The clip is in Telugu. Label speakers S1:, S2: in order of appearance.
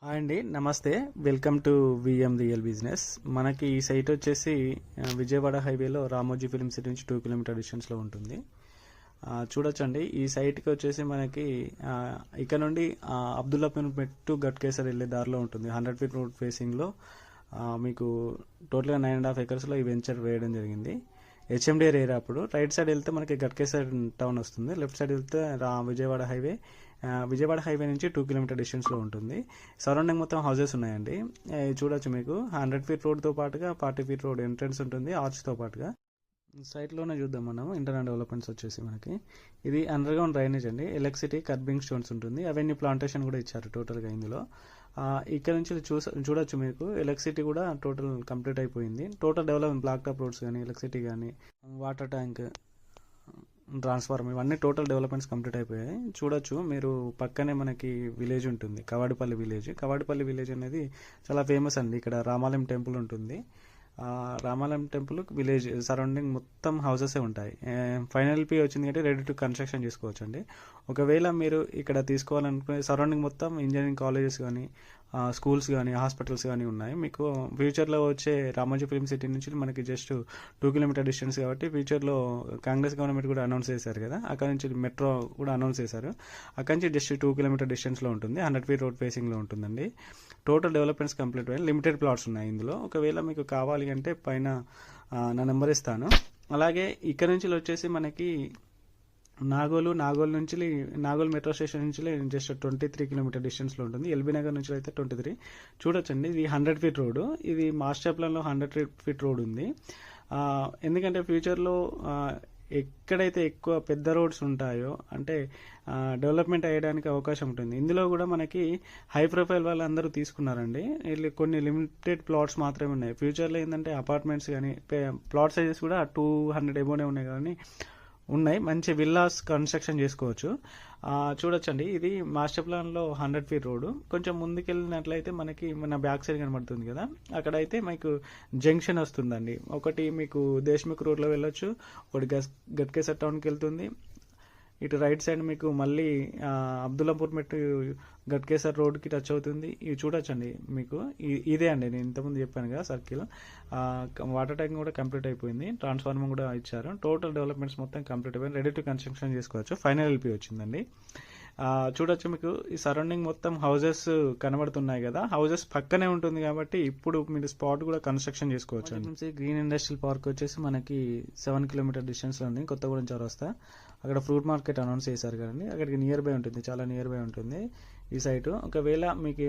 S1: హాయ్ అండి, నమస్తే. Welcome to VM real business. మనకి ఈ సైట్ వచ్చేసి విజయవాడ హైవేలో రామోజీ ఫిల్మ్ సిటీ నుంచి 2 కిలోమీటర్ డిస్టెన్స్లో ఉంటుంది. చూడొచ్చండి, ఈ సైట్కి వచ్చేసి మనకి ఇక్కడ నుండి అబ్దుల్లాపూర్ మెట్టు గట్కేసర్ వెళ్ళే దారిలో ఉంటుంది. 100 ఫీట్ రోడ్ ఫేసింగ్లో మీకు టోటల్గా 9.5 ఎకర్స్లో ఈ వెంచర్ వేయడం జరిగింది. HMDR area. అప్పుడు రైట్ సైడ్ వెళ్తే మనకి గట్కేసర్ టౌన్ వస్తుంది, లెఫ్ట్ సైడ్ వెళ్తే విజయవాడ హైవే నుంచి 2 కిలోమీటర్ డిస్టెన్స్లో ఉంటుంది. సరౌండింగ్ మొత్తం హౌసెస్ ఉన్నాయండి. చూడొచ్చు, మీకు 100 ఫీట్ రోడ్తో పాటుగా 40 ఫీట్ రోడ్ ఎంట్రన్స్ ఉంటుంది ఆర్చ్తో పాటుగా. సైట్లోనే చూద్దాం మనం. ఇంటర్నల్ డెవలప్మెంట్స్ వచ్చేసి మనకి ఇది అండర్ గ్రౌండ్ డ్రైనేజ్ అండి, ఎలక్ట్రిసిటీ, కర్బింగ్ స్టోన్స్ ఉంటుంది, అవన్నీ ప్లాంటేషన్ కూడా ఇచ్చారు టోటల్గా ఇందులో. ఇక్కడ నుంచి చూడొచ్చు, మీకు ఎలక్ట్రిసిటీ కూడా టోటల్ కంప్లీట్ అయిపోయింది. Total development black top roads కానీ, ఎలక్ట్రిసిటీ కానీ, వాటర్ ట్యాంక్, ట్రాన్స్ఫార్మర్, ఇవన్నీ టోటల్ డెవలప్మెంట్స్ కంప్లీట్ అయిపోయాయి. చూడొచ్చు మీరు, పక్కనే మనకి విలేజ్ ఉంటుంది, కవాడిపల్లి విలేజ్. కవాడిపల్లి విలేజ్ అనేది చాలా ఫేమస్ అండి. ఇక్కడ రామాలయం టెంపుల్ ఉంటుంది. రామాలయం టెంపుల్ విలేజ్ సరౌండింగ్ మొత్తం హౌసెసే ఉంటాయి. ఫైనల్ పీ వచ్చింది అంటే రెడీ టు కన్స్ట్రక్షన్ చేసుకోవచ్చు అండి. ఒకవేళ మీరు ఇక్కడ తీసుకోవాలనుకునే సరౌండింగ్ మొత్తం ఇంజనీరింగ్ కాలేజెస్ కానీ, స్కూల్స్ కానీ, హాస్పిటల్స్ కానీ ఉన్నాయి. మీకు ఫ్యూచర్లో వచ్చే రామోజీ ఫిల్మ్ సిటీ నుంచి మనకి జస్ట్ 2 కిలోమీటర్ డిస్టెన్స్ కాబట్టి, ఫ్యూచర్లో కాంగ్రెస్ గవర్నమెంట్ కూడా అనౌన్స్ చేశారు కదా, అక్కడ నుంచి మెట్రో కూడా అనౌన్స్ చేశారు. అక్కడి నుంచి జస్ట్ 2 కిలోమీటర్ డిస్టెన్స్లో ఉంటుంది, 100 ఫీట్ రోడ్ ఫేసింగ్లో ఉంటుందండి. టోటల్ డెవలప్మెంట్స్ కంప్లీట్ అయ్యాయి. లిమిటెడ్ ప్లాట్స్ ఉన్నాయి ఇందులో. ఒకవేళ మీకు కావాలి అంటే పైన నా నెంబర్ ఇస్తాను. అలాగే ఇక్కడ నుంచి వచ్చేసి మనకి నాగోల్ నుంచి నాగోల్ మెట్రో స్టేషన్ నుంచి జస్ట్ 23 కిలోమీటర్ డిస్టెన్స్లో ఉంటుంది. ఎల్బీ నగర్ నుంచి అయితే 23. చూడొచ్చండి, ఇది 100 ఫీట్ రోడ్. ఇది మాస్టర్ ప్లాన్లో 100 ఫీట్ రోడ్ ఉంది. ఎందుకంటే ఫ్యూచర్లో ఎక్కడైతే ఎక్కువ పెద్ద రోడ్స్ ఉంటాయో అంటే డెవలప్మెంట్ అయ్యడానికి అవకాశం ఉంటుంది. ఇందులో కూడా మనకి హై ప్రొఫైల్ వాళ్ళు అందరూ తీసుకున్నారండి. వీళ్ళు కొన్ని లిమిటెడ్ ప్లాట్స్ మాత్రమే ఉన్నాయి. ఫ్యూచర్లో ఏంటంటే అపార్ట్మెంట్స్ కానీ, ప్లాట్ సైజెస్ కూడా 200 ఎబోనే ఉన్నాయి కానీ ఉన్నాయి. మంచి విల్లాస్ కన్స్ట్రక్షన్ చేసుకోవచ్చు. చూడొచ్చండి, ఇది మాస్టర్ ప్లాన్లో 100 ఫీట్ రోడ్. కొంచెం ముందుకెళ్ళినట్లయితే మనకి మన బ్యాక్ సైడ్ కనబడుతుంది కదా, అక్కడైతే మీకు జంక్షన్ వస్తుందండి. ఒకటి మీకు దేశ్ముఖ్ రోడ్లో వెళ్ళొచ్చు, ఒకటి గట్కేసర్ టౌన్కి వెళ్తుంది. ఇటు రైట్ సైడ్ మీకు మళ్ళీ అబ్దుల్లాపూర్ మెట్టు గట్కేసర్ రోడ్కి టచ్ అవుతుంది. ఇవి చూడొచ్చండి మీకు. ఇదే అండి నేను ఇంతకుముందు చెప్పాను కదా సర్కిల్. వాటర్ ట్యాంక్ కూడా కంప్లీట్ అయిపోయింది, ట్రాన్స్ఫార్మర్ కూడా ఇచ్చారు. టోటల్ డెవలప్మెంట్స్ మొత్తం కంప్లీట్ అయిపోయింది, రెడీ టు కన్స్ట్రక్షన్ చేసుకోవచ్చు. ఫైనల్ ఎల్పీ వచ్చిందండి. చూడొచ్చు, మీకు ఈ సరౌండింగ్ మొత్తం హౌసెస్ కనబడుతున్నాయి కదా, హౌసెస్ పక్కనే ఉంటుంది కాబట్టి ఇప్పుడు మీరు స్పాట్ కూడా కన్స్ట్రక్షన్ చేసుకోవచ్చు అండి. గ్రీన్ ఇండస్ట్రియల్ పార్క్ వచ్చేసి మనకి 7 కిలోమీటర్ డిస్టెన్స్లో ఉంది, కొత్తగూడెం చౌరస్తా. అక్కడ ఫ్రూట్ మార్కెట్ అనౌన్స్ చేశారు కదండి, అక్కడికి నియర్ బై ఉంటుంది, చాలా నియర్ బై ఉంటుంది ఈ సైటు. ఒకవేళ మీకు